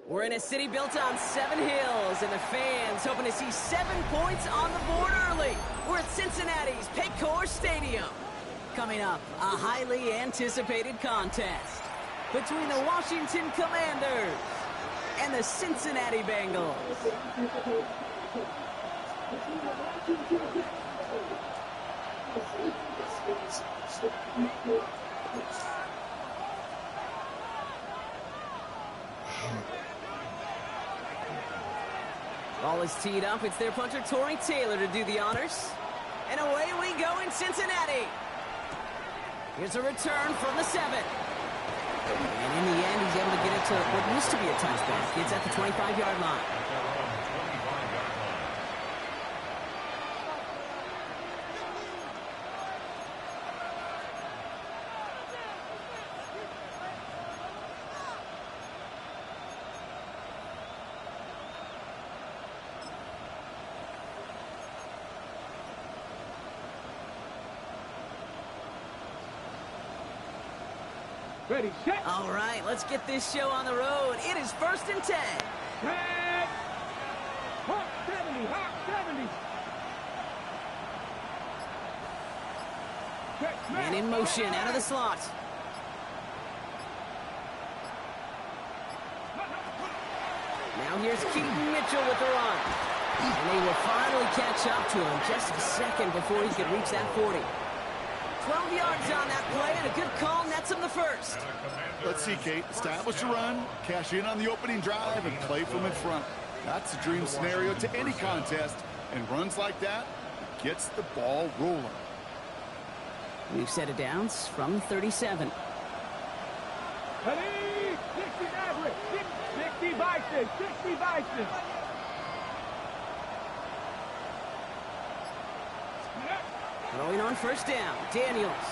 We're in a city built on 7 hills, and the fans hoping to see 7 points on the board early. We're at Cincinnati's Paycor Stadium. Coming up, a highly anticipated contest between the Washington Commanders and the Cincinnati Bengals. Ball is teed up. It's their punter, Torrey Taylor, to do the honors. And away we go in Cincinnati. Here's a return from the 7. And in the end, he's able to get it to what used to be a touchback. It's at the 25-yard line. Ready, set. All right, let's get this show on the road. It is 1st and 10. Set. Hawk 70, Hawk 70. Set, Man in motion, out of the slot. Now here's Keaton Mitchell with the run. And they will finally catch up to him just a second before he could reach that 40. 12 yards on that play, and a good call nets him the first. Let's see, Kate. Establish a run, cash in on the opening drive, and play from in front. That's a dream scenario to any contest, and runs like that gets the ball rolling. We've set it down from 37. Ready, 60 Maverick, 60 Bison, 60 Bison. Throwing on 1st down, Daniels.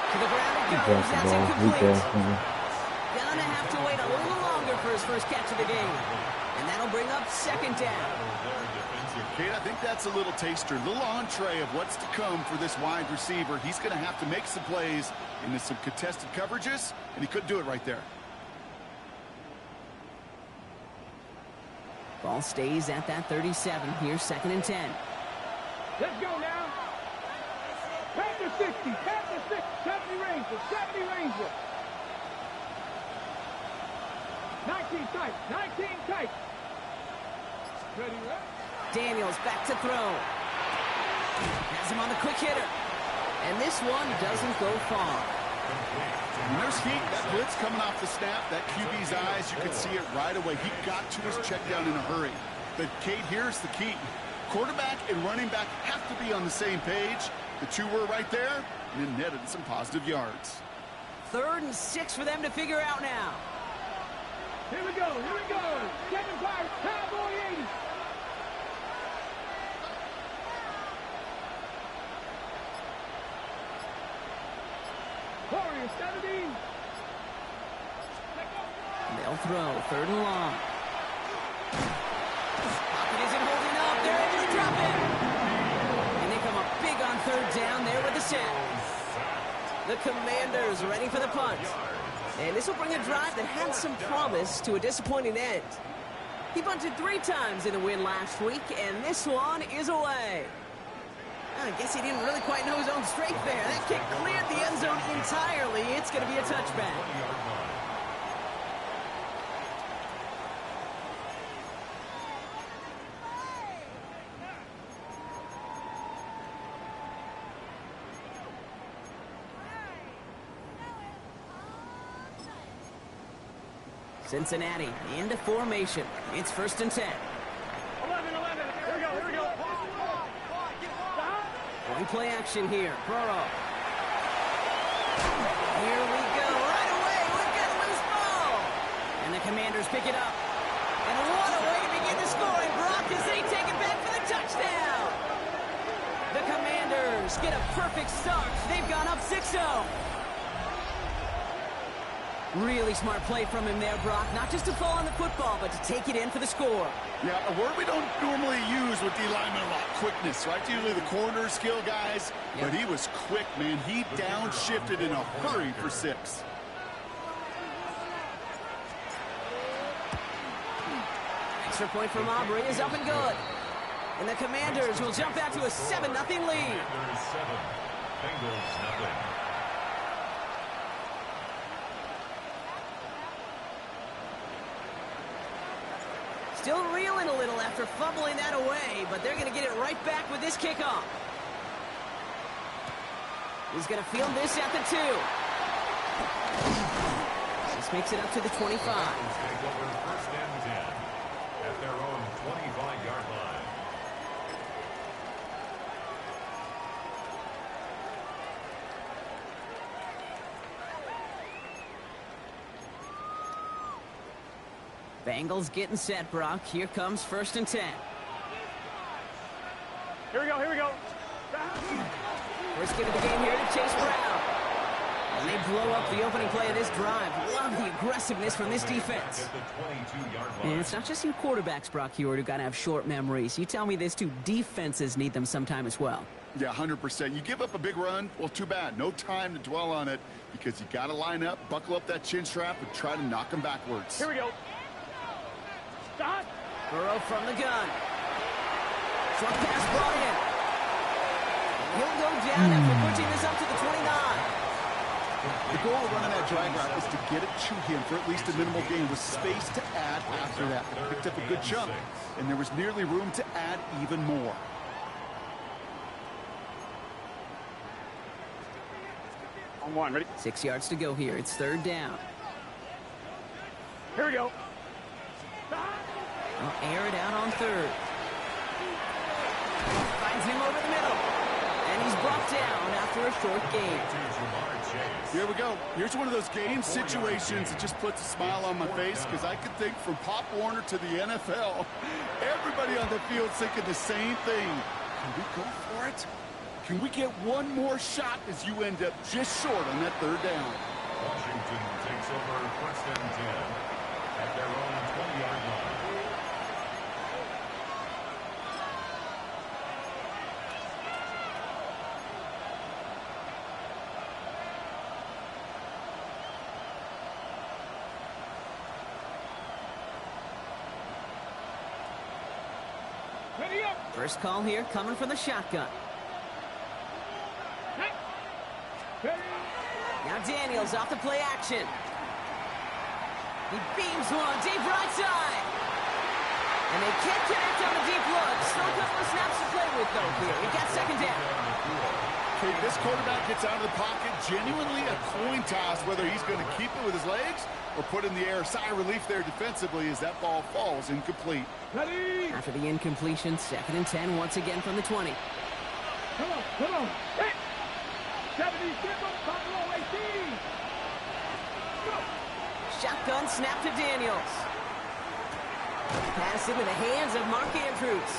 To the ground it goes, that's incomplete. Gonna have to wait a little longer for his first catch of the game. And that'll bring up 2nd down. Kate, I think that's a little taster, a little entree of what's to come for this wide receiver. He's going to have to make some plays into some contested coverages, and he couldn't do it right there. Ball stays at that 37. Here's 2nd and 10. Let's go now. Panther 60, Panther 60, 70 Ranger, 70 Ranger. 19 tight, 19 tight. Ready, right? Daniels back to throw. Has him on the quick hitter. And this one doesn't go far. There's heat. That blitz coming off the snap. That QB's eyes, you could see it right away. He got to his check down in a hurry. But, Kate, here's the key. Quarterback and running back have to be on the same page. The two were right there, and it netted some positive yards. 3rd and 6 for them to figure out now. Here we go, here we go. 7-5, Cowboy 80. Warrior 70. They'll throw, 3rd and long. Pocket isn't holding up. They're able to drop it. And they come up big on 3rd down there with the sack. The Commanders ready for the punt. And this will bring a drive that had some promise to a disappointing end. He bunted 3 times in the win last week, and this one is away. I guess he didn't really quite know his own strength there. That kick cleared the end zone entirely. It's going to be a touchback. Cincinnati into formation. It's 1st and 10. 11. Here we go. Point play action here. Burrow. Here we go. Right away. We've got a loose ball. And the Commanders pick it up. And what a way to begin the scoring, Brock, as they take it back for the touchdown. The Commanders get a perfect start. They've gone up 6-0. Really smart play from him there, Brock. Not just to fall on the football, but to take it in for the score. Yeah, a word we don't normally use with D linemen a lot. Quickness, right? Usually the corner skill guys. Yep. But he was quick, man. He downshifted in a hurry for 6. Extra point from Aubrey is up and good. And the Commanders will jump out to a 7-0 lead. Commanders 7, Bengals nothing. Still reeling a little after fumbling that away, but they're going to get it right back with this kickoff. He's going to field this at the 2. This makes it up to the 25. Take over 1st and 10 at their own 25-yard line. Bengals getting set, Brock. Here comes 1st and 10. Here we go. First give of the game here to Chase Brown. And they blow up the opening play of this drive. Love the aggressiveness from this defense. At the 22-yard line. And it's not just you quarterbacks, Brock Hewitt, who got to have short memories. You tell me this too, defenses need them sometime as well. Yeah, 100%. You give up a big run, well, too bad. No time to dwell on it because you got to line up, buckle up that chin strap, and try to knock them backwards. Here we go. Stop. Burrow from the gun. Short pass brought in. He'll go down after pushing this up to the 29. The goal of running that drag route is to get it to him for at least a minimal gain with space to add after that. They picked up a good chunk, and there was nearly room to add even more. On 1, ready? 6 yards to go here. It's 3rd down. Here we go. They'll air it out on 3rd. Finds him over the middle. And he's brought down after a short gain. Here we go. Here's one of those game situations that just puts a smile on my face because I could think from Pop Warner to the NFL, everybody on the field thinking the same thing. Can we go for it? Can we get one more shot as you end up just short on that 3rd down? Washington takes over 1st and 10 at their own 20-yard line. Ready up. First call here coming from the shotgun. Ready. Now Daniels off the play action. He beams one deep right side. And they can't connect on the deep look. Still a couple of snaps to play with, though, here. He got 2nd down. Okay, this quarterback gets out of the pocket, genuinely a coin toss whether he's going to keep it with his legs or put in the air. Sigh of relief there defensively as that ball falls incomplete. Ready. After the incompletion, 2nd and 10 once again from the 20. Come on. Hey. 70 Buffalo 18. Go. Shotgun snap to Daniels. Pass into the hands of Mark Andrews.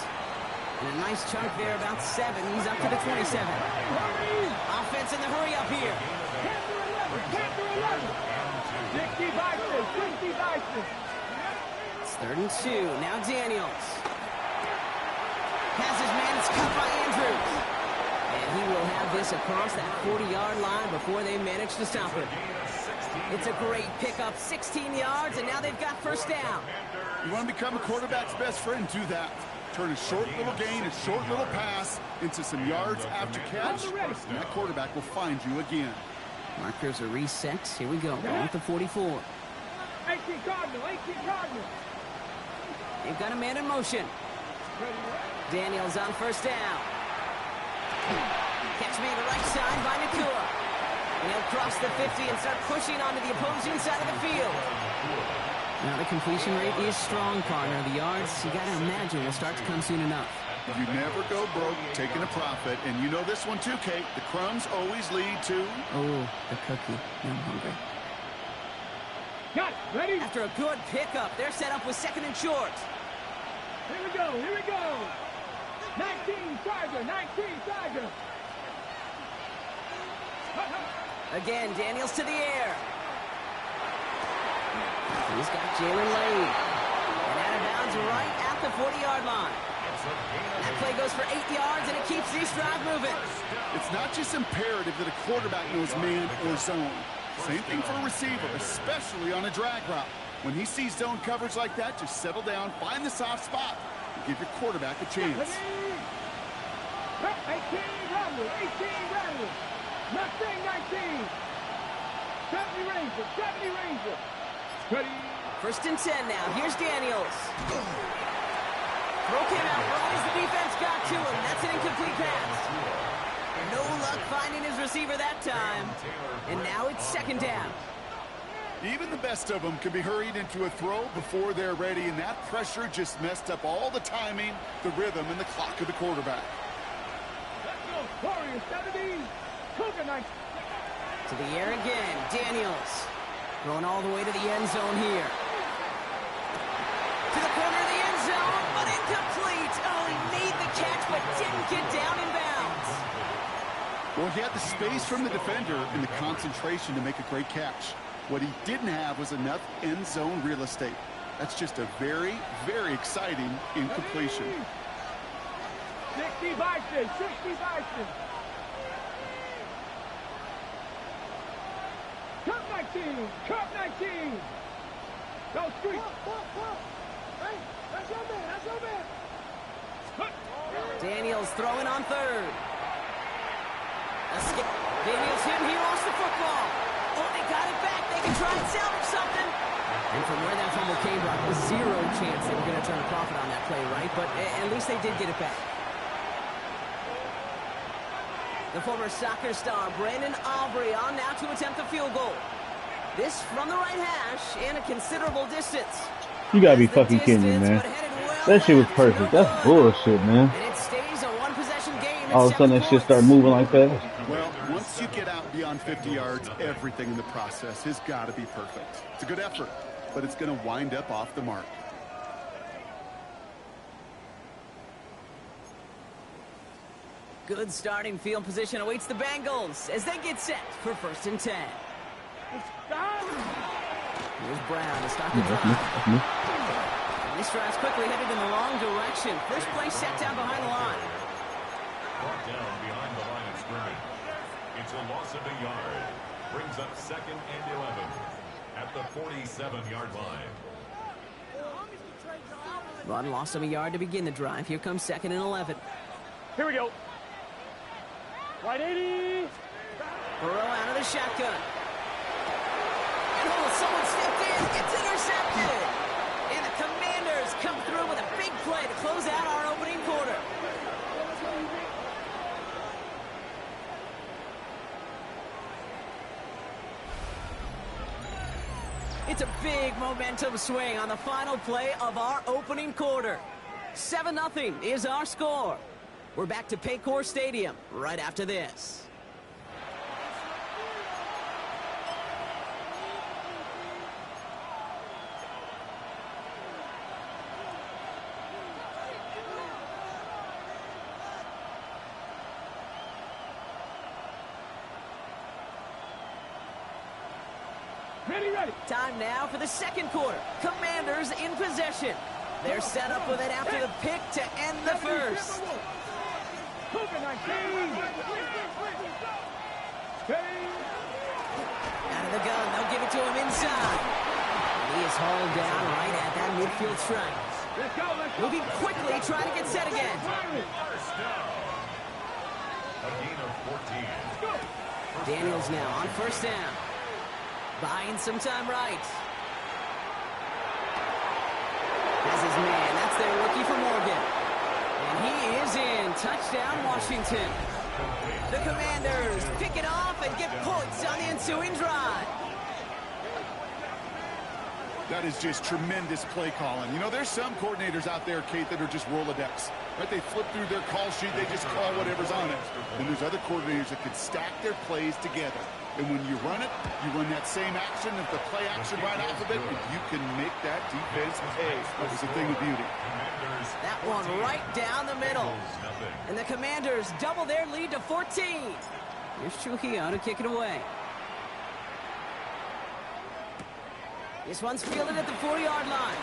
And a nice chunk there, about 7. He's up to the 27. Offense in the hurry up here. 10 to 11. 65 to 50 Bison. It's 3rd and 2. Now Daniels. Has his man. It's cut by Andrews. And he will have this across that 40-yard line before they manage to stop him. It's a great pickup, 16 yards, and now they've got 1st down. You want to become a quarterback's best friend, do that. Turn a short little gain, a short little pass into some yards after catch, and that quarterback will find you again. Markers are reset. Here we go. Ball at the 44. 18 Cardinal, 18 Cardinal. They've got a man in motion. Daniels on 1st down. Catch made the right side by Nikah. And he'll cross the 50 and start pushing onto the opposing side of the field. Now the completion rate is strong, partner. The yards, you got to imagine, will start to come soon enough. You never go broke taking a profit, and you know this one too, Kate. The crumbs always lead to... Oh, the cookie. I'm hungry. Got it. Ready? After a good pickup, they're set up with 2nd and short. Here we go, here we go. 19 Tiger, 19 Tiger. Again, Daniels to the air. He's got Jalen Lane. And out of bounds right at the 40-yard line. That play goes for 8 yards, and it keeps this drive moving. It's not just imperative that a quarterback knows man or zone. Same thing for a receiver, especially on a drag route. When he sees zone coverage like that, just settle down, find the soft spot, and give your quarterback a chance. 18 Rattler, 18 Rattler. Mustang 19. 70 Ranger, 70 Ranger. Ready. 1st and 10 now. Here's Daniels. Throw came out early as the defense got to him. That's an incomplete pass. No luck finding his receiver that time. And now it's 2nd down. Even the best of them can be hurried into a throw before they're ready, and that pressure just messed up all the timing, the rhythm, and the clock of the quarterback. Let's go. Warriors 70. Cougar 19. To the air again. Daniels. Going all the way to the end zone here. To the corner of the end zone, but incomplete. Oh, he made the catch, but didn't get down in bounds. Well, he had the space from the defender and the concentration to make a great catch. What he didn't have was enough end zone real estate. That's just a very, very exciting incompletion. 60 Bison, 60 Bison. Cup 19, Cup 19. Go street. Hey, that's your man, that's your man. Daniels throwing on 3rd. Daniels hit, he lost the football. Oh, they got it back. They can try and salvage something. And from where that fumble came, Brock, was 0 chance they were going to turn a profit on that play, right? But at least they did get it back. The former soccer star, Brandon Aubrey, on now to attempt the field goal. This from the right hash and a considerable distance. You gotta be fucking kidding me, man. That shit was perfect. That's bullshit, man. And it stays a one-possession game. All of a sudden, that shit started moving like that. Well, once you get out beyond 50 yards, everything in the process has got to be perfect. It's a good effort, but it's going to wind up off the mark. Good starting field position awaits the Bengals as they get set for 1st and 10. Here's Brown to stop the drive. This drive's quickly headed in the wrong direction. First play set down behind the line. Brought down behind the line of scrimmage. It's a loss of a yard. Brings up 2nd and 11 at the 47-yard line. Run loss of a yard to begin the drive. Here comes 2nd and 11. Here we go. Right 80. Burrow out of the shotgun. And oh, someone stepped in. It's intercepted. And the Commanders come through with a big play to close out our opening quarter. It's a big momentum swing on the final play of our opening quarter. 7-0 is our score. We're back to Paycor Stadium right after this. Ready, ready. Time now for the second quarter. Commanders in possession. They're set up with it after the pick to end the first. Out of the gun, they'll give it to him inside. He is hauled down right at that midfield stripe. Moving quickly, trying to get set again. A gain of 14. Daniels now on first down. Buying some time right. Has his man. That's their rookie for Morgan. And he is in. Touchdown, Washington. The Commanders pick it off and get points on the ensuing drive. That is just tremendous play calling. You know, there's some coordinators out there, Kate, that are just Rolodex. Right? They flip through their call sheet, they just call whatever's on it. And there's other coordinators that can stack their plays together. And when you run it, you run that same action, and the play action right off of it, and you can make that defense pay. It's a thing of beauty. That one right down the middle. And the Commanders double their lead to 14. Here's Trujillo to kick it away. This one's fielded at the 40-yard line.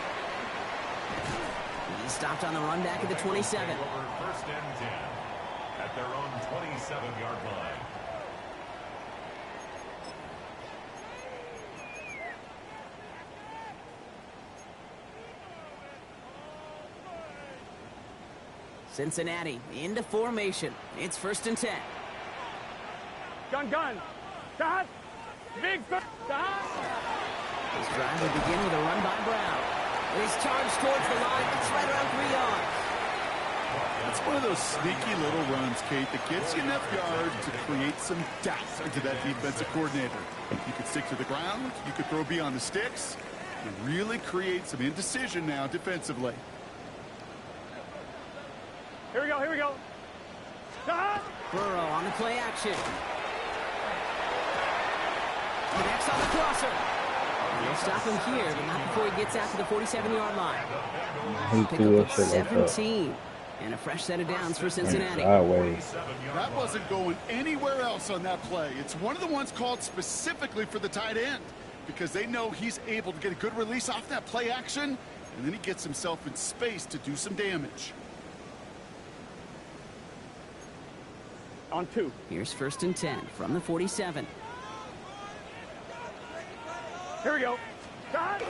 He's stopped on the run back at the 27. First and 10 at their own 27-yard line. Cincinnati into formation. It's first and 10. Gun. Dot. Big dot. This drive will begin with a run by Brown. And he's charged towards the line. It's right around 3 yards. That's one of those sneaky little runs, Kate, that gets you enough yards to create some doubt into that defensive coordinator. You could stick to the ground. You could throw beyond the sticks. And really create some indecision now defensively. Here we go. Dot. Burrow on the play action. Connects on the crosser. They'll stop him here, but not before he gets out to the 47-yard line. Pick up 17. And a fresh set of downs for Cincinnati. That wasn't going anywhere else on that play. It's one of the ones called specifically for the tight end because they know he's able to get a good release off that play action, and then he gets himself in space to do some damage. On 2. Here's first and 10 from the 47. Here we go. Dot.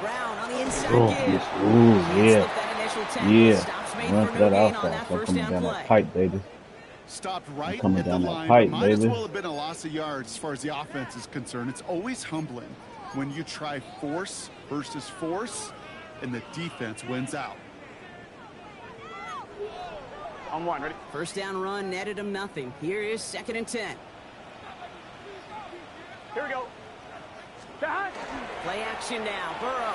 Brown on the inside Yes. give. Ooh, yeah. That initial tackle. Yeah. Stops made Run for for no that gain on outside. that So first coming down down play. that pipe, baby. Stopped right Coming at the down that line. pipe, Might as baby. well have been a loss of yards as far as the offense is concerned. It's always humbling when you try force versus force, and the defense wins out. On 1. Ready? First down run netted him nothing. Here is second and 10. Here we go. Dot. Play action now. Burrow.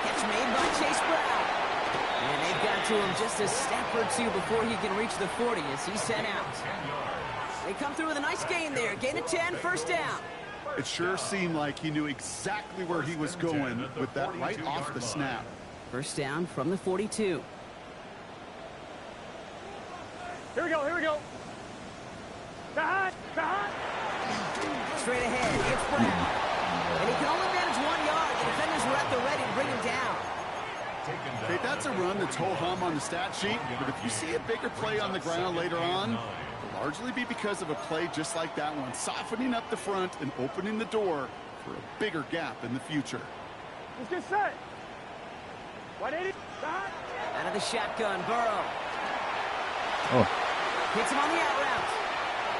Catch made by Chase Brown. And they've got to him just a step or two before he can reach the 40 as he's sent out. They come through with a nice gain there. Gain of 10, first down. It sure seemed like he knew exactly where he was going with that right off the snap. First down from the 42. Here we go. Dot. Straight ahead, it's Brown. And he can only manage 1 yard. The defenders were at the ready to bring him down. Okay, that's a run that's ho-hum on the stat sheet, but if you see a bigger play on the ground later on, it'll largely be because of a play just like that one, softening up the front and opening the door for a bigger gap in the future. Let's get set. 180. Dot. Out of the shotgun, Burrow. Oh. Hits him on the out route.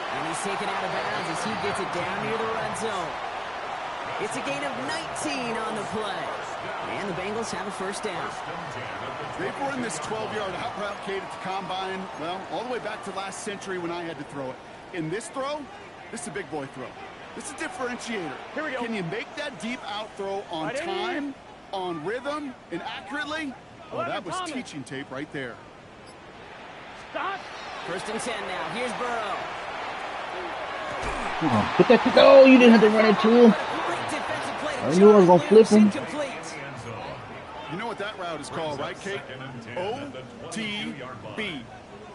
And he's taken out of bounds as he gets it down near the red zone. It's a gain of 19 on the play. And the Bengals have a first down. They've run this 12-yard out route, Kate, at the combine, well, all the way back to last century when I had to throw it. In this throw, this is a big boy throw. This is a differentiator. Here we go. Can you make that deep out throw on time, on rhythm, and accurately? Oh, that was teaching tape right there. Stop. First and 10 now. Here's Burrow. Come on, get that kick. Oh, you didn't have to run it to him. Great defensive play to I knew I was gonna flip him. incomplete. You know what that route is called, right, Kate? OTB.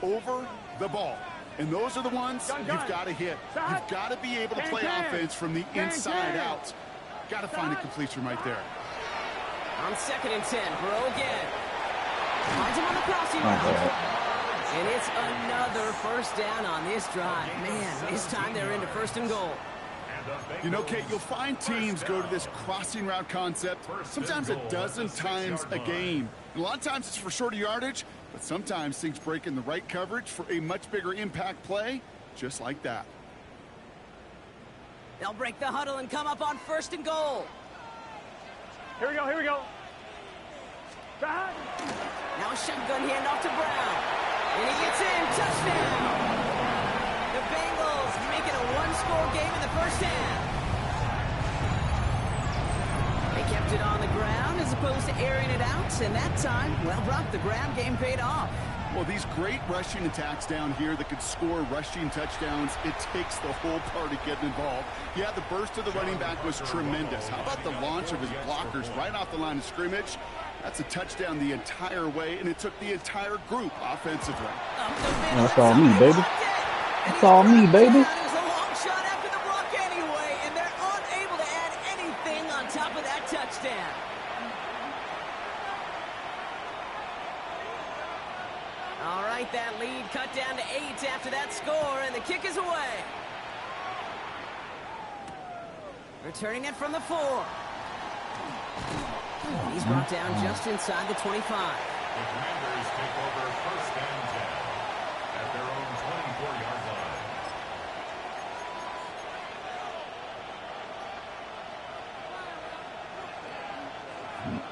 Over the ball. And those are the ones you've got to hit. You've got to be able to play offense from the inside out. Got to find a completion right there. On 2nd and 10, Burrow again. Finds him on the crossing route. And it's another first down on this drive. Man, this time they're into 1st and goal. You know, Kate, you'll find teams go to this crossing route concept sometimes a dozen times a game. And a lot of times it's for shorter yardage, but sometimes things break in the right coverage for a much bigger impact play, just like that. They'll break the huddle and come up on 1st and goal. Here we go, here we go. Now a shotgun handoff to Brown. And he gets in. Touchdown. The Bengals make it a one-score game in the first half. They kept it on the ground as opposed to airing it out. And that time, well, Brock, the ground game paid off. Well, these great rushing attacks down here that could score rushing touchdowns, it takes the whole party getting involved. Yeah, the burst of the running back was tremendous. How about the launch of his blockers right off the line of scrimmage? That's a touchdown the entire way, and it took the entire group offensively. That's all me, baby. That's all me, baby. It was a long shot after the block anyway, and they're unable to add anything on top of that touchdown. All right, that lead cut down to 8 after that score, and the kick is away. Returning it from the 4. He's brought down just inside the 25. The Commanders take over 1st and 10 at their own 24-yard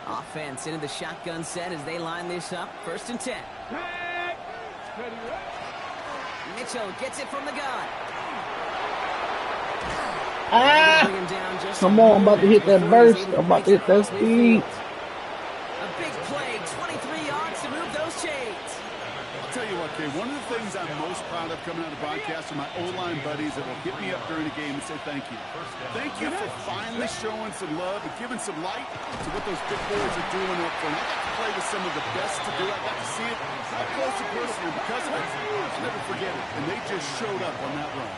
line. Offense into the shotgun set as they line this up. 1st and 10. Mitchell gets it from the gun. Come on, I'm about to hit that burst. I'm about to hit that speed. A big play, 23 yards to move those chains. I'll tell you what, Kay, one of the things I'm most proud of coming out of broadcast are my O-line buddies that will hit me up during the game and say thank you. Thank you for finally showing some love and giving some light to what those big boys are doing up front. I got to play with some of the best to do it. I got to see it up close and personal because of it. I'll never forget it. And they just showed up on that run.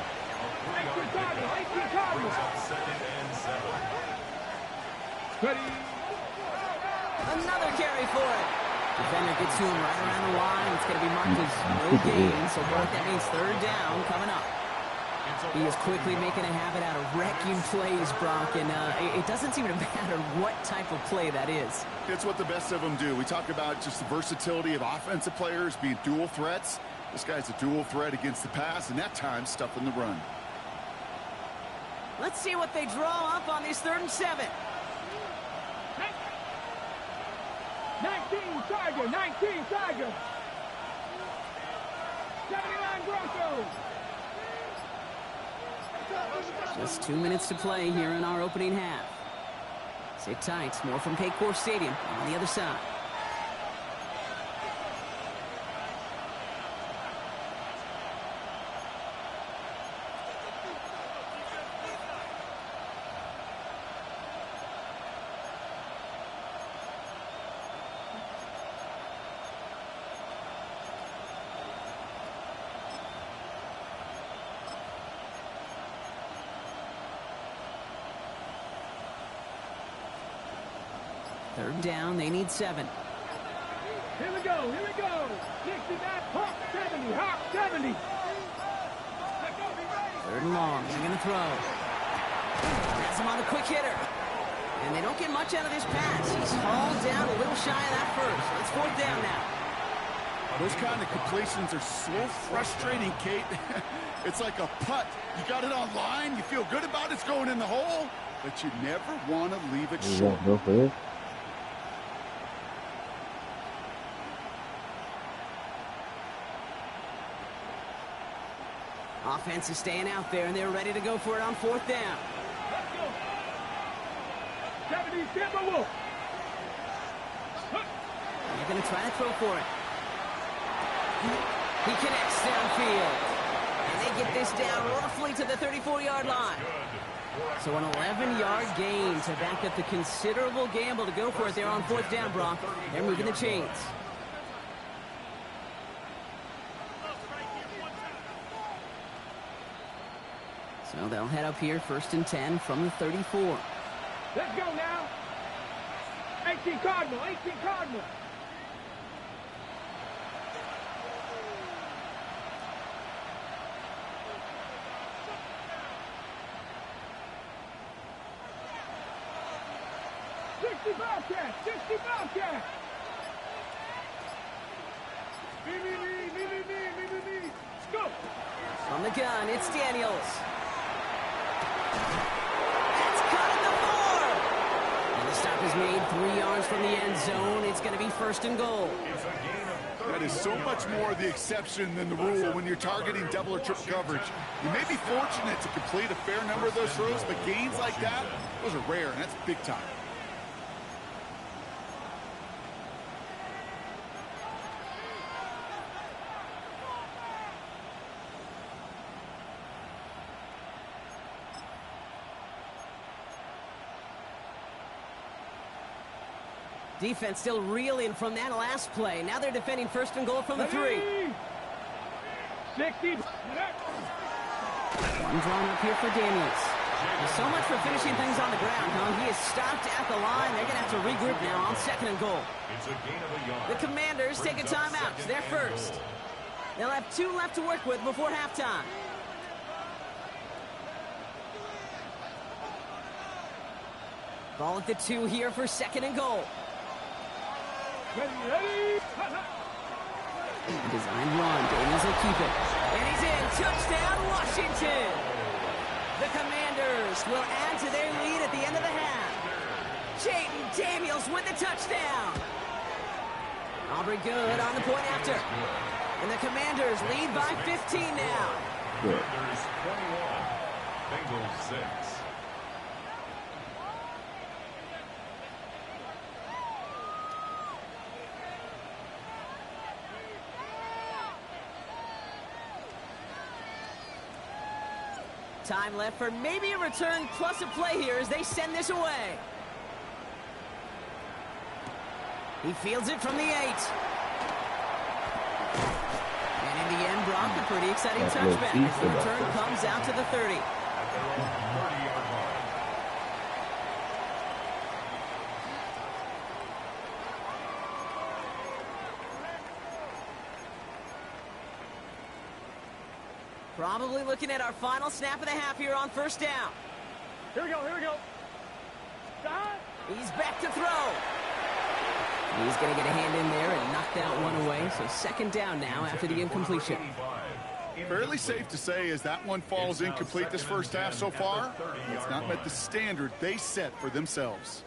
Brings up 2nd and 7. Another carry for it. Defender gets to him right around the line. It's going to be marked as no gain. So, Brock, that means 3rd down coming up. He is quickly making a habit out of wrecking plays, Brock, and it doesn't seem to matter what type of play that is. It's what the best of them do. We talk about just the versatility of offensive players being dual threats. This guy's a dual threat against the pass, and that time stuffing the run. Let's see what they draw up on this 3rd and 7. 19 Tiger, 19 Tiger. 79 Broncos. Just 2 minutes to play here in our opening half. Sit tight. More from Paycor Stadium on the other side. Third down, they need 7. Here we go, here we go. 69, Hawk 70, Hawk 70. 3rd and long, they're going to throw. Has him on the quick hitter. And they don't get much out of this pass. He's hauled down a little shy of that first. It's 4th down now. Those kind of completions are so frustrating, Kate. It's like a putt. You got it on line, you feel good about it's going in the hole, but you never want to leave it short. Go for it. Offense is staying out there, and they're ready to go for it on 4th down. Let's go. 70 Timberwolves. They're going to try to throw for it. He connects downfield. And they get this down roughly to the 34-yard line. So an 11-yard gain to back up the considerable gamble to go for it there on 4th down, Brock. They're moving the chains. So they'll head up here, 1st and 10 from the 34. Let's go now. 18 Cardinal, 18 Cardinal. Bobcat, 60 Bobcat. Me. Let's go. From the gun, it's Daniels. That's cut at the 4. And the stop is made 3 yards from the end zone. It's going to be 1st and goal. That is so much more the exception than the rule when you're targeting double or triple coverage. You may be fortunate to complete a fair number of those throws, but gains like that, those are rare, and that's big time. Defense still reeling from that last play. Now they're defending 1st and goal from the 3. 60. One drawn up here for Daniels. There's so much for finishing things on the ground, huh? He is stopped at the line. They're going to have to regroup now on 2nd and goal. It's a gain of a yard. The Commanders take a timeout. They're first. They'll have 2 left to work with before halftime. Ball at the 2 here for 2nd and goal. Ready. Design run. Daniels will keep it. And he's in. Touchdown, Washington. The Commanders will add to their lead at the end of the half. Jaden Daniels with the touchdown. Aubrey good on the point after. And the Commanders lead by 15 now. Commanders 21. Bengals 6. Time left for maybe a return plus a play here as they send this away. He fields it from the 8. And in the end, Brock, a pretty exciting touchback as the return comes out to the 30. Probably looking at our final snap of the half here on 1st down. Here we go. Stop. He's back to throw. He's going to get a hand in there and knock that one away. So 2nd down now after the incompletion. Fairly safe to say as that one falls incomplete this 1st half so far, it's not met the standard they set for themselves.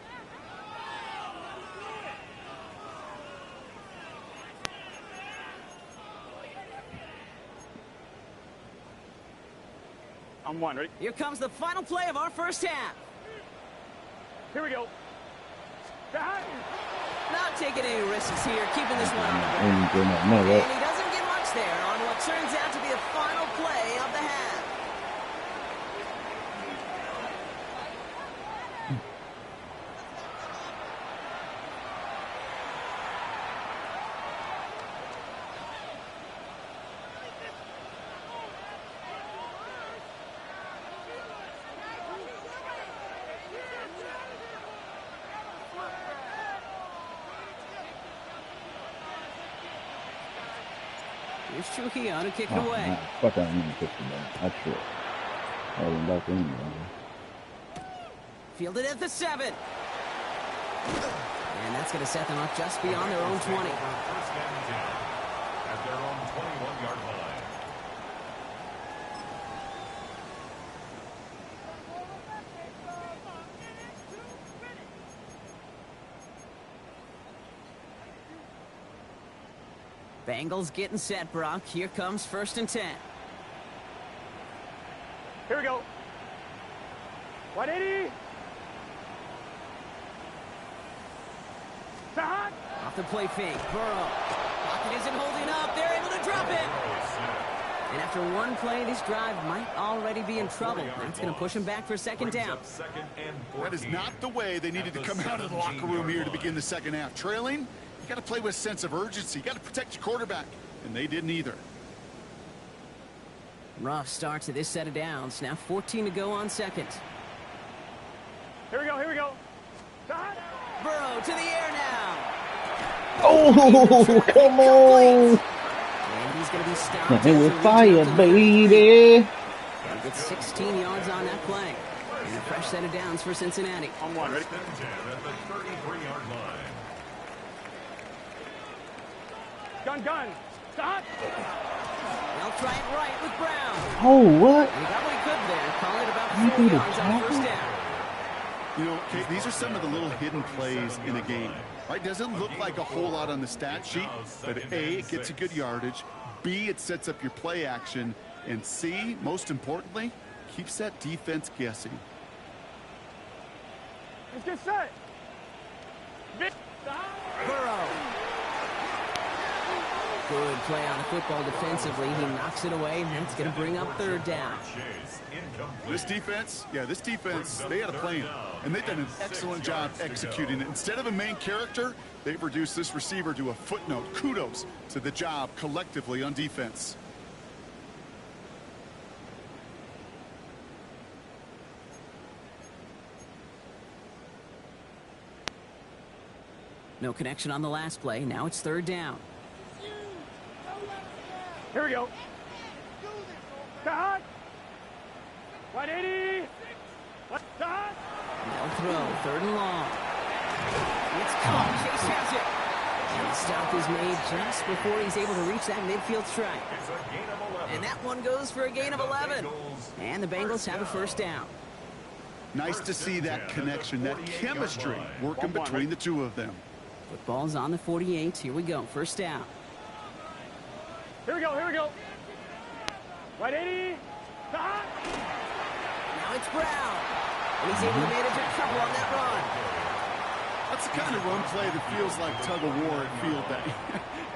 I'm one, ready? Here comes the final play of our 1st half. Here we go. Stop. Not taking any risks here, keeping this one on the ground. And And he doesn't get much there on what turns out to be the final play of the half. Here's Trujillo to kick it away. Fuck, I didn't even kick it, man. That's true. I wasn't back in there. Fielded at the 7. And that's going to set them up just beyond their own 20. First and 10 at their own 21-yard line. Bengals getting set, Brock. Here comes 1st and 10. Here we go. 180. Stop. Off the play fake. Burrow. Pocket isn't holding up. They're able to drop it. And after one play, this drive might already be in trouble. That's going to push him back for 2nd down. That is not the way they needed to come out of the locker room here to begin the 2nd half. Trailing, you got to play with a sense of urgency. You got to protect your quarterback, and they didn't either. Rough start to this set of downs. Now 14 to go on second. Here we go, here we go. Burrow to the air now. Oh, come on. And he's going to be stopped. With fire, baby. He'll get 16 yards on that play. And a fresh set of downs for Cincinnati. On one, ready? At the 33-yard line. Gun. Stop. They'll try it right with Brown. Oh, what? He got what he could there. Call it about You 4 do the yards on tackle? first down. You know, Kate, these are some of the little hidden plays in a game. Right? Doesn't look like a whole lot on the stat sheet, but A, it gets you good yardage. B, it sets up your play action. And C, most importantly, keeps that defense guessing. Let's get set. Burrow. Good play on the football defensively. He knocks it away, and it's going to bring up third down. This defense, they had a plan, and they've done an excellent job executing it. Instead of a main character, they've reduced this receiver to a footnote. Kudos to the job collectively on defense. No connection on the last play. Now it's third down. Here we go. Stop. 180. Stop. No throw. Third and long. It's caught. Chase has it. And the stop is made just before he's able to reach that midfield strike. It's a gain of 11. And that one goes for a gain of 11. And the Bengals have a first down. Nice to see that connection, that chemistry working between the two of them. Football's on the 48. Here we go. First down. Here we go. 180. Stop. Now it's Brown. And he's able to manage a couple on that run. That's the kind of run play that feels like tug-of-war at field day.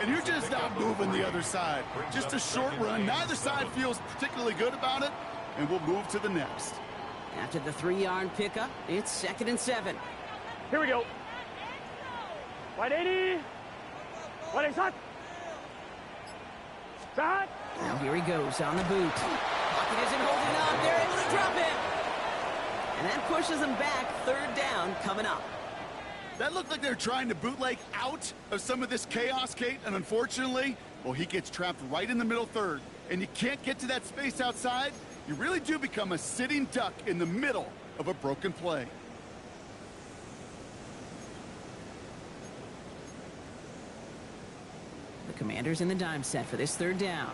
And you're just not moving the other side. Just a short run. Neither side feels particularly good about it. And we'll move to the next. After the 3-yard pickup, it's 2nd and 7. Here we go. 180. 180. Stop. Now here he goes on the boot. Bucket isn't holding up. They're able to drop him. And that pushes them back. Third down coming up. That looked like they were trying to bootleg out of some of this chaos, Kate. And unfortunately, well, he gets trapped right in the middle third. And you can't get to that space outside. You really do become a sitting duck in the middle of a broken play. The Commanders in the dime set for this third down.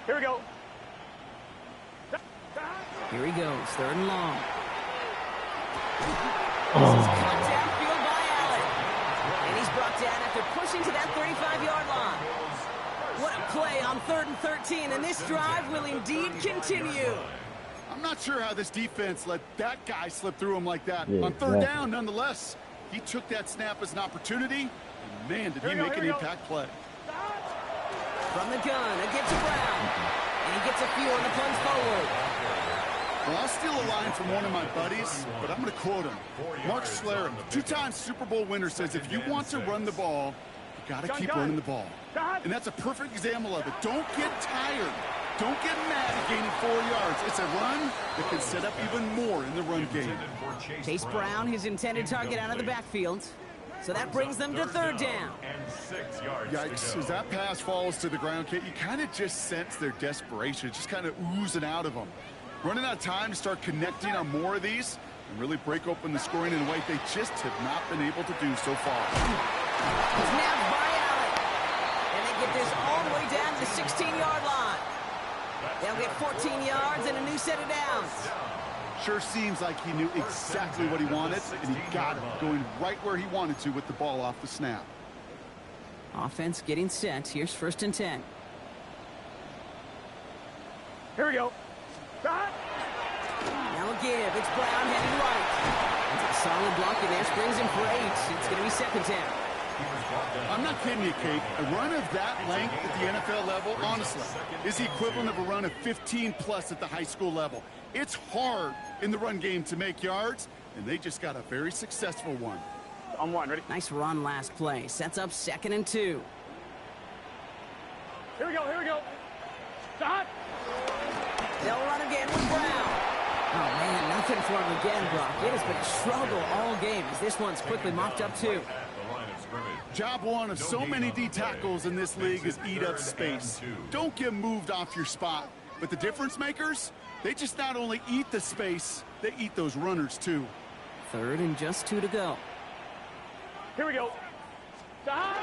Here we go. Here he goes, third and long. Oh. Cut downfield by Allen. And he's brought down after pushing to that 35-yard line. What a play on 3rd and 13, and this drive will indeed continue. I'm not sure how this defense let that guy slip through him like that. Yeah, On third exactly. down, nonetheless, he took that snap as an opportunity. And man, did he make an impact play. From the gun, against Brown. And he gets a few on the plunge forward. Well, I'll steal a line from one of my buddies, but I'm going to quote him. Mark Schlereth, 2-time Super Bowl winner, says if you want to run the ball, you got to keep running the ball. And that's a perfect example of it. Don't get tired. Don't get mad at gaining 4 yards. It's a run that can set up even more in the run game. Chase Brown, his intended target out of the backfield. So that brings them to third down. And 6 yards Yikes, as that pass falls to the ground, Kate, you kind of just sense their desperation. It's just kind of oozing out of them. Running out of time to start connecting on more of these and really break open the scoring in a way they just have not been able to do so far. It's nabbed by Allen. And they get this all the way down to the 16-yard line. They'll get 14 yards and a new set of downs. Sure seems like he knew exactly what he wanted, and he got it, going right where he wanted to with the ball off the snap. Offense getting set. Here's 1st and 10. Here we go. Stop. Now a give. It's Brown heading right. It's a solid block, and there springs him for 8. It's going to be 2nd down. I'm not kidding you, Kate. A run of that length at the NFL level, honestly, is the equivalent of a run of 15-plus at the high school level. It's hard in the run game to make yards, and they just got a very successful one. On one, ready? Nice run last play. Sets up 2nd and 2. Here we go. Stop. They'll run again with Brown. Oh, man, nothing for him again, Brock. It has been a struggle all game as this one's quickly mocked up, too. Job one of so many D tackles in this league is eat up space. Don't get moved off your spot. But the difference makers, they just not only eat the space, they eat those runners, too. 3rd and just 2 to go. Here we go. Stop.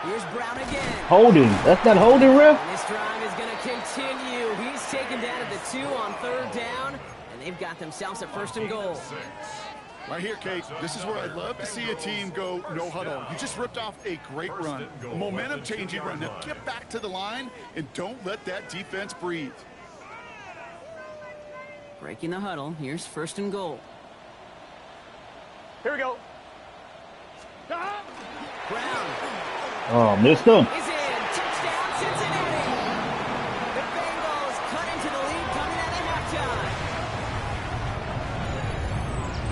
Here's Brown again. Holding. That's not holding, ref. And this drive is going to continue. He's taken down at the 2 on 3rd down, and they've got themselves a 1st and goal. Right here, Kate, this is where I'd love to see a team go no huddle. You just ripped off a great run. Momentum-changing run. Now get back to the line and don't let that defense breathe. Breaking the huddle. Here's 1st and goal. Here we go. Stop. Brown. Oh, missed him. Is in. Touchdown, Cincinnati. The Bengals cut into the lead coming out of halftime.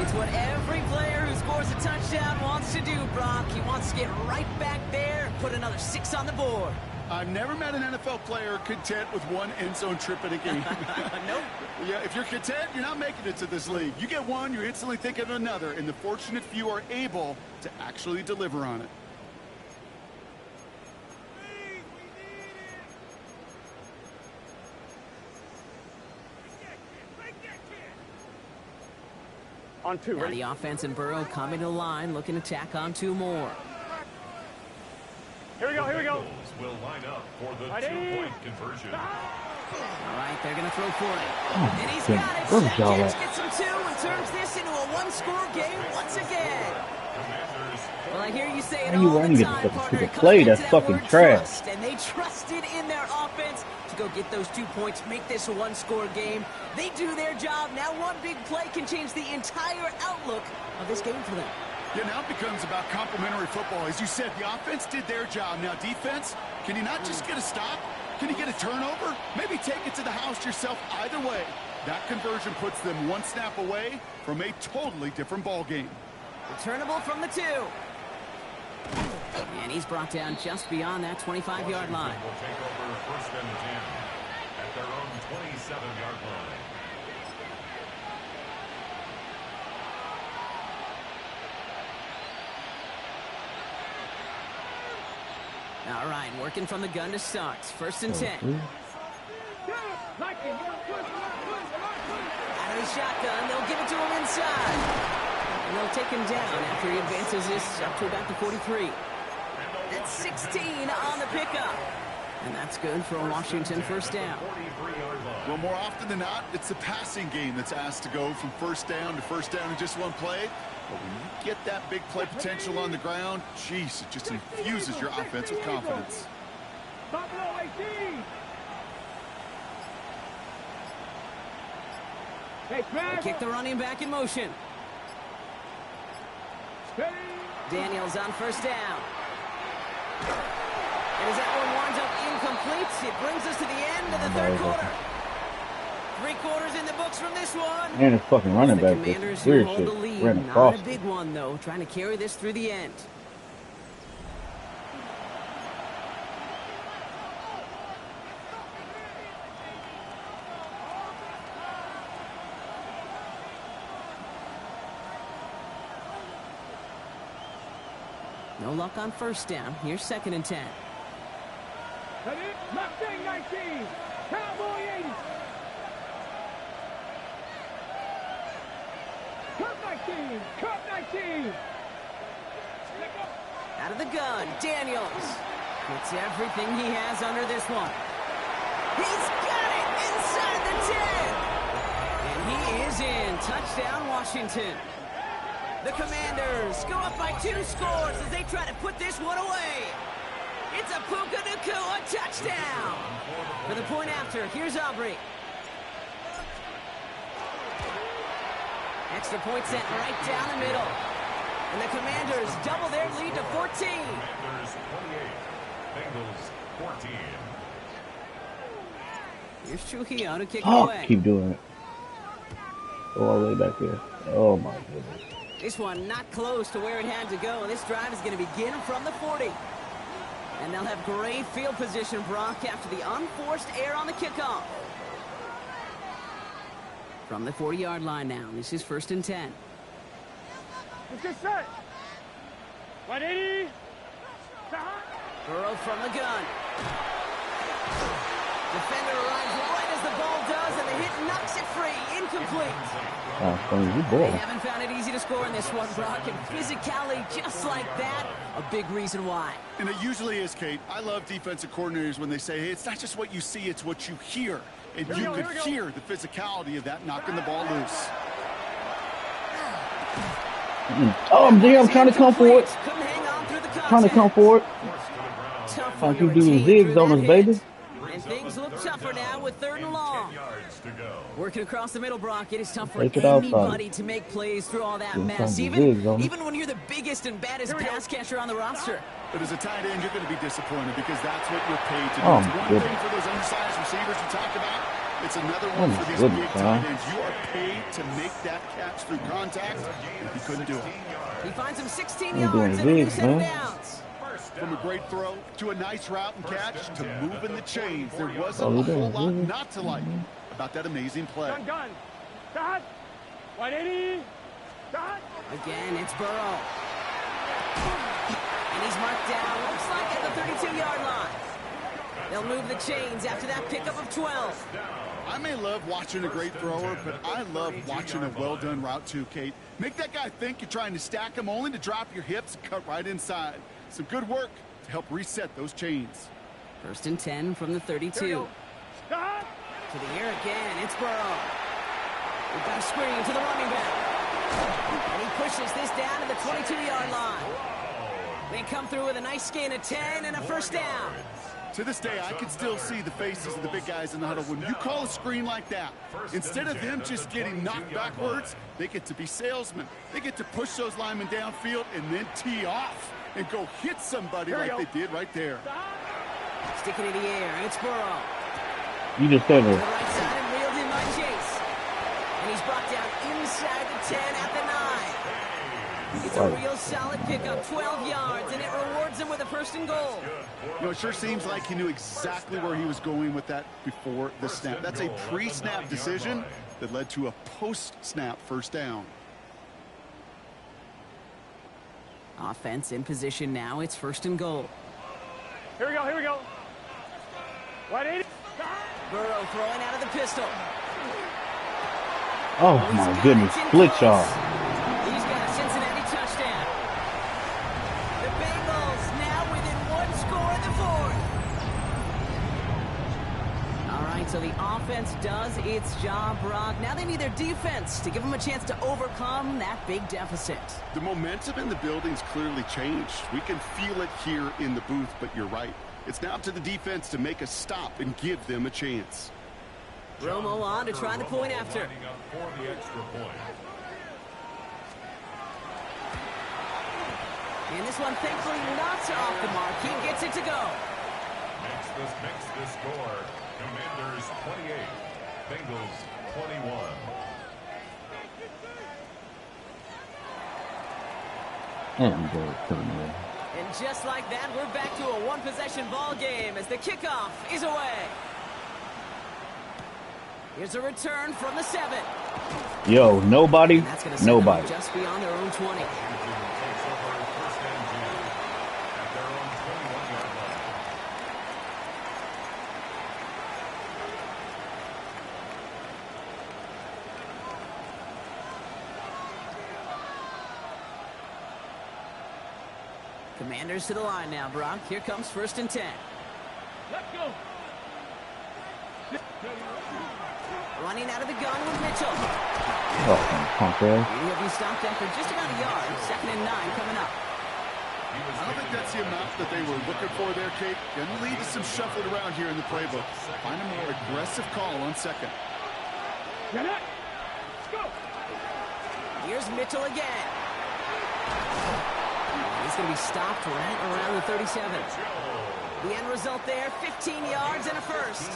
It's what every player who scores a touchdown wants to do, Brock. He wants to get right back there and put another 6 on the board. I've never met an NFL player content with one end zone trip in a game. Nope. Yeah, if you're content, you're not making it to this league. You get one, you're instantly thinking of another, and the fortunate few are able to actually deliver on it. On 2, Now ready? the offense and Burrow coming to the line, looking to tack on 2 more. Here we go, here we go. Will line up for the Ready? 2-point conversion. All right, they're going to throw for it. Oh, And he's God. got it. Where's That y'all catch at? gets him 2 and turns this into a 1-score game once again. Well, I hear you say it Why you all running the this time, fucking partner. stupid It comes play? back That's to that fucking word trash. trust, and they trusted in their offense to go get those 2 points, make this a 1-score game. They do their job. Now one big play can change the entire outlook of this game for them. Yeah, now it becomes about complementary football. As you said, the offense did their job. Now defense, can you not just get a stop? Can you get a turnover? Maybe take it to the house yourself. Either way, that conversion puts them 1 snap away from a totally different ball game. Returnable from the 2. And he's brought down just beyond that 25-yard line. Will take over 1st and 10 at their own 27-yard line. All right, working from the gun to start. 1st and 10. Like it. Out of the shotgun, they'll give it to him inside. And they'll take him down after he advances this up to about the 43. That's 16 on the pickup. And that's good for a Washington 1st down. Well, more often than not, it's the passing game that's asked to go from 1st down to 1st down in just 1 play. But when you get that big play potential on the ground, geez, it just infuses your offense with confidence. Buffalo 18. Hey, They kick the running back in motion. Daniels on 1st down. And as that one winds up incomplete, it brings us to the end of the 3rd quarter. 3 quarters in the books from this one. And it's fucking running The back. Commanders Weird hold shit. the lead. Ran Not across a big one, though, trying to carry this through the end. No luck on 1st down. Here's 2nd and 10. Mustang 19. Cowboy 80. Cup 19. Cup 19. Out of the gun, Daniels. Gets everything he has under this one. He's got it inside the 10. And he is in. Touchdown, Washington. The Commanders go up by 2 scores as they try to put this one away. It's a Puka Nacua touchdown. For the point after, here's Aubrey. Extra point sent right down the middle. And the Commanders double their lead to 14. Commanders 28, Bengals 14. Here's Trujillo to kick Oh, away. keep doing it. Go all the way back there. Oh my goodness. This one not close to where it had to go, and this drive is going to begin from the 40. And they'll have great field position, Brock, after the unforced error on the kickoff. From the 40-yard line now, this is 1st and 10. Let's get set. 180. Burrow from the gun. Defender arrives right as the ball does, and the hit knocks it free. Incomplete. They haven't found it easy to score in this one, Brock, and physicality just like that, a big reason why. And it usually is, Kate. I love defensive coordinators when they say, hey, it's not just what you see, it's what you hear. And you could hear the physicality of that knocking the ball loose. Oh, I'm trying to come for it. Trying to come for it. Trying to do the zigs on us, baby. And things look tougher now with 3rd and long. Working across the middle, Brock, it is tough for Take it anybody outside. to make plays through all that mess, even when you're the biggest and baddest pass catcher on the roster. But as a tight end, you're going to be disappointed because that's what you're paid to do. Oh, it's one good. thing for those undersized receivers you talked about. It's another one for these big tight ends. You are paid to make that catch through contact, and he couldn't do it. He finds him 16 yards and a new set of downs. From a great throw to a nice route and catch to moving the chains, there wasn't a whole lot not to like about that amazing play. Gun. Dot. 180. Dot. Again, it's Burrow. And he's marked down, looks like at the 32-yard line. They'll move the chains after that pickup of 12. I may love watching a great thrower, but I love watching a well-done route too, Kate. Make that guy think you're trying to stack him only to drop your hips and cut right inside. Some good work to help reset those chains. 1st and 10 from the 32. To the air again, it's Burrow. We've got a screen to the running back. And he pushes this down to the 22-yard line. They come through with a nice gain of 10 and a 1st down. To this day, I can still see the faces of the big guys in the huddle. When you call a screen like that, instead of them just getting knocked backwards, they get to be salesmen. They get to push those linemen downfield and then tee off and go hit somebody like they did right there. Sticking in the air, it's Burrow. You just said To the it. right side and reeled in by Chase. And he's brought down inside the 10 at the 9. It's a real solid pickup, 12 yards, and it rewards him with a 1st and goal. You know, it sure seems like he knew exactly where he was going with that before the snap. That's a pre-snap decision that led to a post-snap 1st down. Offense in position now. It's 1st and goal. Here we go. 180. Burrow throwing out of the pistol. Oh my goodness, glitch off. He's got a Cincinnati touchdown. The Bengals now within 1 score in the 4th. All right, so the offense does its job, Brock. Now they need their defense to give them a chance to overcome that big deficit. The momentum in the building's clearly changed. We can feel it here in the booth, but you're right. It's now up to the defense to make a stop and give them a chance. Romo on to try the point after. And this one thankfully not off the mark. He gets it to go. Makes the score. Commanders 28, Bengals 21. And go coming in. And just like that, we're back to a one-possession ball game as the kickoff is away. Here's a return from the 7. Yo, nobody. That's gonna send Nobody. them just beyond their own 20. Commanders to the line now, Brock. Here comes 1st and 10. Let's go. Running out of the gun with Mitchell. Oh, punk ass. He'll be stopped after just about a yard. 2nd and 9 coming up. I don't think that's the amount that they were looking for there, Kate. Gonna lead to some shuffling around here in the playbook. Find a more aggressive call on 2nd. Let's go. Here's Mitchell again. He's going to be stopped right around the 37. The end result there, 15 yards and a 1st.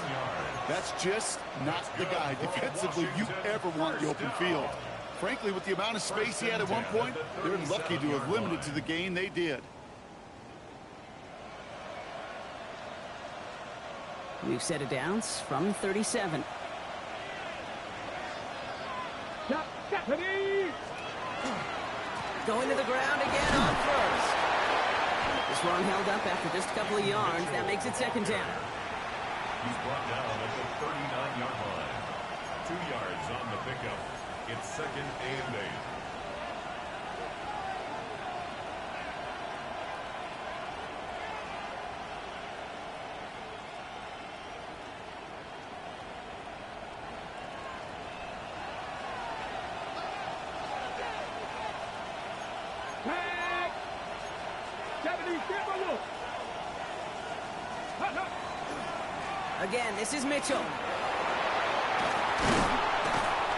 That's just not the guy defensively you ever want in the open field. Frankly, with the amount of space he had at one point, they're lucky to have limited to the gain they did. We've set it down from 37. Stop, Stephanie! Going to the ground again on first. This run held up after just a couple of yards. That makes it second down. He's brought down at the 39-yard line. 2 yards on the pickup. It's second and 8. Tag! 70, step a look! Hut, hut. Again, this is Mitchell.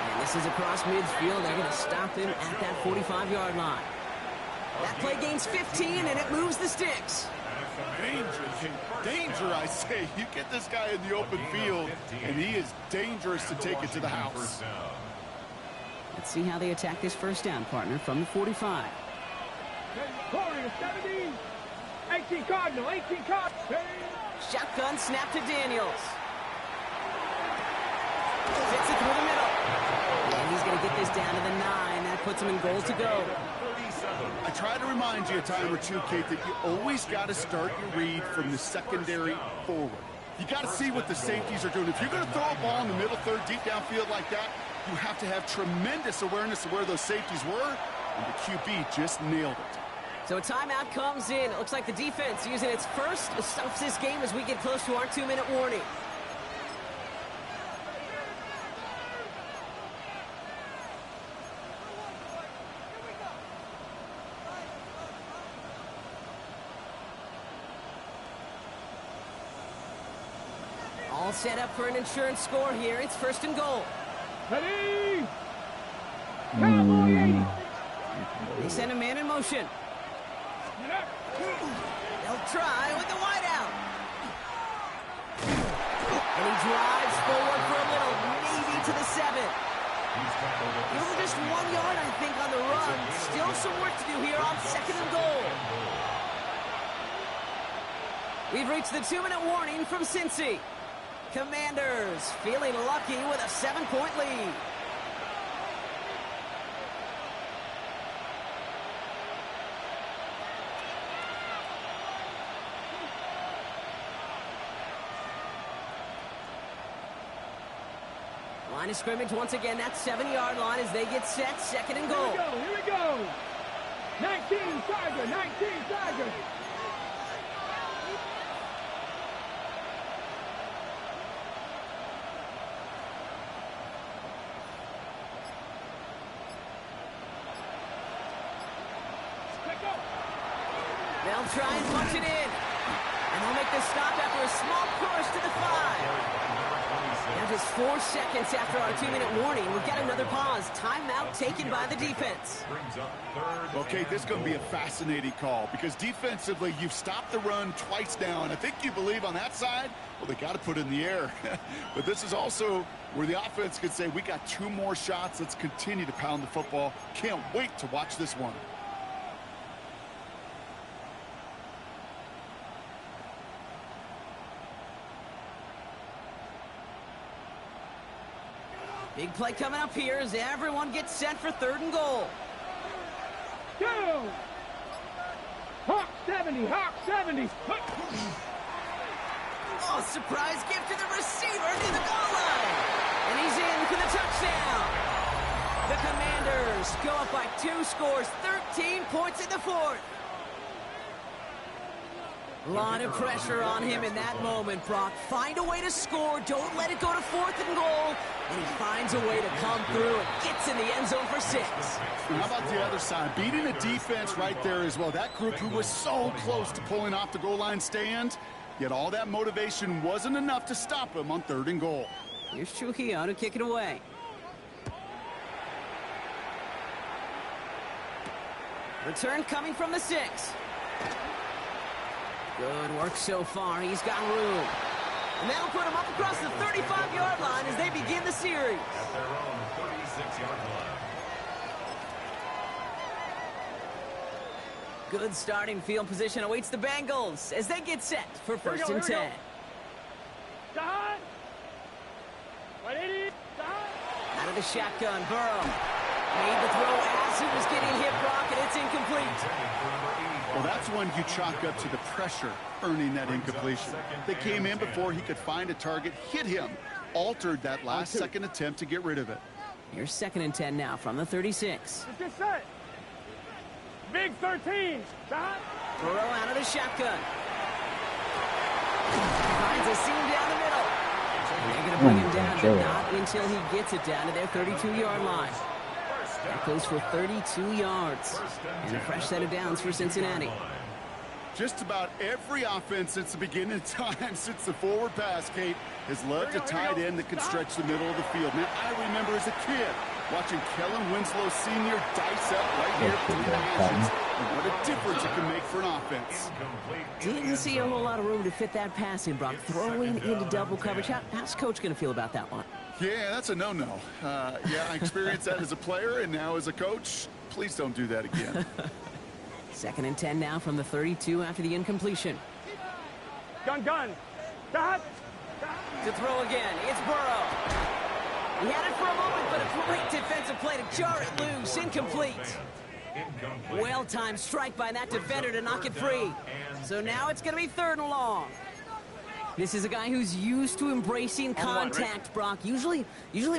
And this is across midfield. They're going to stop him at that 45-yard line. That play gains 15, and it moves the sticks. Danger, I say. You get this guy in the open field, and he is dangerous to take it to the house. Let's see how they attack this first down, partner, from the 45. Corey, 17. 18 Cardinal, 18 Cardinal. Shotgun snap to Daniels. Fits it through the middle. And he's going to get this down to the 9. That puts him in goal to go. I try to remind you a time or two, Kate, that you always got to start your read from the secondary forward. You got to see what the safeties are doing. If you're going to throw a ball in the middle third, deep downfield like that, you have to have tremendous awareness of where those safeties were, and the QB just nailed it. So a timeout comes in. It looks like the defense using its first stops this game as we get close to our 2-minute warning. All set up for an insurance score here. It's first and goal. Ready! Cowboy 80! They send a man in motion. They'll try with the wideout. And he drives forward for a little, maybe to the 7. Give him just 1 yard, I think, on the run. Still some work to do here on second and goal. We've reached the 2-minute warning from Cincy. Commanders feeling lucky with a 7-point lead. Line of scrimmage once again, that 7-yard line as they get set, second and goal. Here we go. 19 Tiger, 19 Tiger. They'll try and punch it in. And they'll make the stop after a small push to the 5. Now just 4 seconds after our 2-minute warning, we've got another pause. Timeout taken by the defense. Okay, this is going to be a fascinating call because defensively, you've stopped the run twice now, and I think you believe on that side, well, they got to put it in the air. But this is also where the offense could say, we got 2 more shots. Let's continue to pound the football. Can't wait to watch this one. Big play coming up here as everyone gets set for third and goal. Go! Hawk 70, Hawk 70. Oh, surprise gift to the receiver near the goal line. And he's in for the touchdown. The Commanders go up by 2 scores, 13 points in the 4th. A lot of pressure on him in that moment, Brock. Find a way to score. Don't let it go to 4th and goal. And he finds a way to come through and gets in the end zone for 6. And how about the other side? Beating a defense right there as well. That group who was so close to pulling off the goal line stand, yet all that motivation wasn't enough to stop him on 3rd and goal. Here's Trujillo to kick it away. Return coming from the 6. Good work so far. He's got room. And that'll put him up across the 35-yard line as they begin the series. At their own 36-yard line. Good starting field position awaits the Bengals as they get set for first and 10. Side. 180. Side. Out of the shotgun, Burrow made the throw as he was getting hit, Brock, and it's incomplete. Well, that's when you chalk up to the pressure earning that incompletion. They came in before he could find a target, hit him, altered that last second attempt to get rid of it. Here's 2nd and 10 now from the 36. Get this set. Big 13. Side. Burrow out of the shotgun. Finds a seam down the middle. They're going to bring him down, but not until he gets it down to their 32-yard line. That goes for 32 yards. And a fresh set of downs for Cincinnati. Just about every offense since the beginning of time, since the forward pass, Kate, has loved a tight end that can stretch the middle of the field. Man, I remember as a kid watching Kellen Winslow Sr. dice up right here between the hashes. And what a difference it can make for an offense. Didn't see a whole lot of room to fit that pass in, Brock. Throwing into double coverage. How's Coach going to feel about that one? Yeah, that's a no-no. Yeah, I experienced that as a player, and now as a coach, please don't do that again. 2nd and 10 now from the 32 after the incompletion. Gun. Side. To throw again, it's Burrow. He had it for a moment, but a great defensive play to jar it loose. Incomplete. Well-timed strike by that defender to knock it free. So now it's going to be 3rd and long. This is a guy who's used to embracing contact, Brock. Usually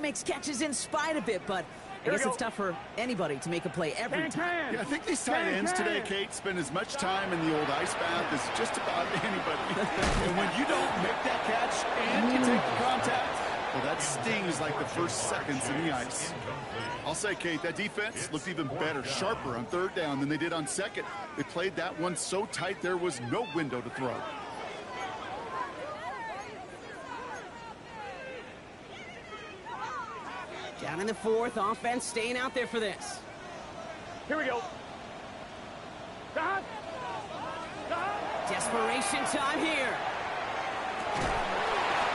makes catches in spite of it, but I guess it's tough for anybody to make a play every time. Yeah, I think these tight ends today, Kate, spend as much time in the old ice bath as just about anybody. And when you don't make that catch and you take the contact, well, that stings like the first seconds in the ice. I'll say, Kate, that defense looked even better, sharper on 3rd down than they did on 2nd. They played that one so tight there was no window to throw. Down in the 4th, offense staying out there for this. Here we go. Side. Desperation time here.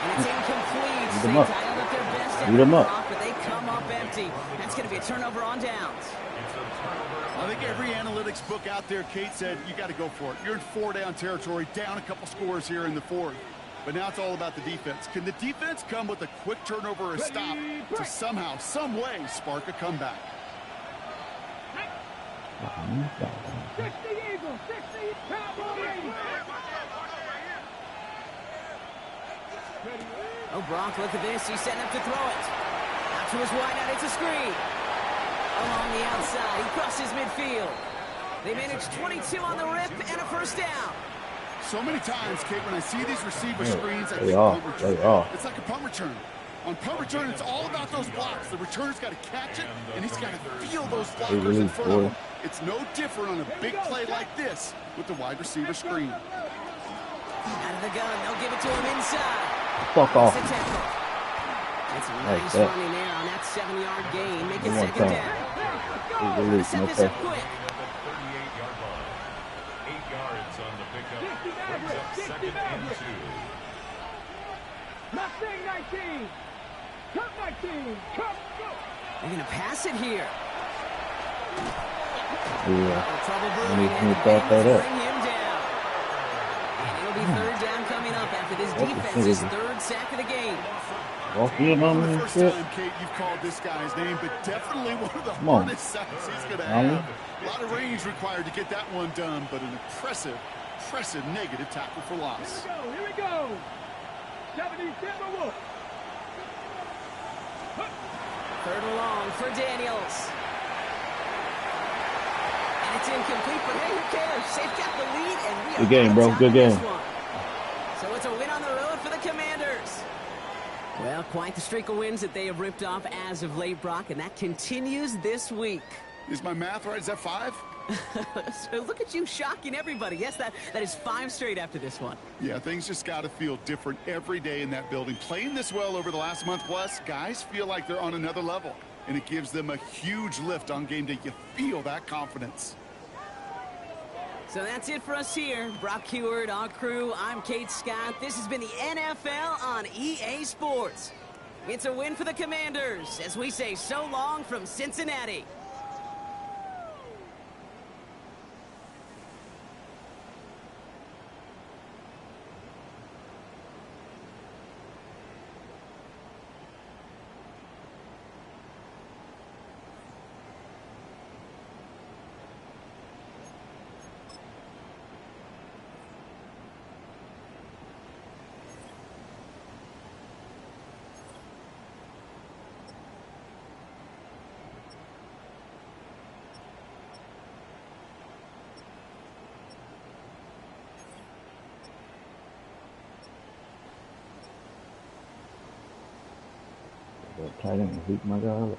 And it's incomplete. Beat They 'em up. dialed up their best Beat 'em effort, up. but they come up empty. That's going to be a turnover on downs. I think every analytics book out there, Kate, said you got to go for it. You're in 4-down territory, down a couple scores here in the 4th. But now it's all about the defense. Can the defense come with a quick turnover or a stop to somehow, some way, spark a comeback? 60 Eagles. 60 Cowboys. Oh, Brock, look at this. He's setting up to throw it. Out to his wideout. It's a screen. Along the outside. He crosses midfield. They managed 22 on the rip and a 1st down. So many times, Kate, when I see these receiver screens, I They think are. punt return. They are. It's like a punt return. On punt return, it's all about those blocks. The returner's got to catch it, and he's got to feel those blockers in front of him. It's no different on a big play like this with the wide receiver screen. Out of the gun. They'll give it to him inside. Fuck off. It's a tackle. That's a Like nice that. running there on that 7-yard gain. Make it One more 2nd time. down. Release, Set no this play. up quick. 38-yard line. 8 yards on the pickup. Brings up 2nd and 2. Mustang 19. Cup 19. Cup. Go. They're going to pass it here. Yeah. Trouble Let brewing, me and the thought that Bengals up. bring him down. And it'll be 3rd down coming up after this What the defense's fuck is it? 3rd sack of the game. Walk in on Not me the and first shit. time, Kate, you've called this guy's name, but definitely one of the Come on. hardest sacks he's going to Allen. have. A lot of range required to get that one done, but an impressive negative tackle for loss. Here we go. 70 Timberwolves. 3rd and long for Daniels. And it's incomplete, but hey, who cares? They've got the lead, and we are Good game, on bro. top Good of this game. one. So it's a win on the road for the Commanders. Well, quite the streak of wins that they have ripped off as of late, Brock, and that continues this week. Is my math right? Is that 5? So look at you shocking everybody. Yes, that is 5 straight after this one. Yeah, things just got to feel different every day in that building. Playing this well over the last month plus, guys feel like they're on another level, and it gives them a huge lift on game day. You feel that confidence. So that's it for us here. Brock Heward, our crew, I'm Kate Scott. This has been the NFL on EA Sports. It's a win for the Commanders as we say so long from Cincinnati. Tight end, Zeke, my God.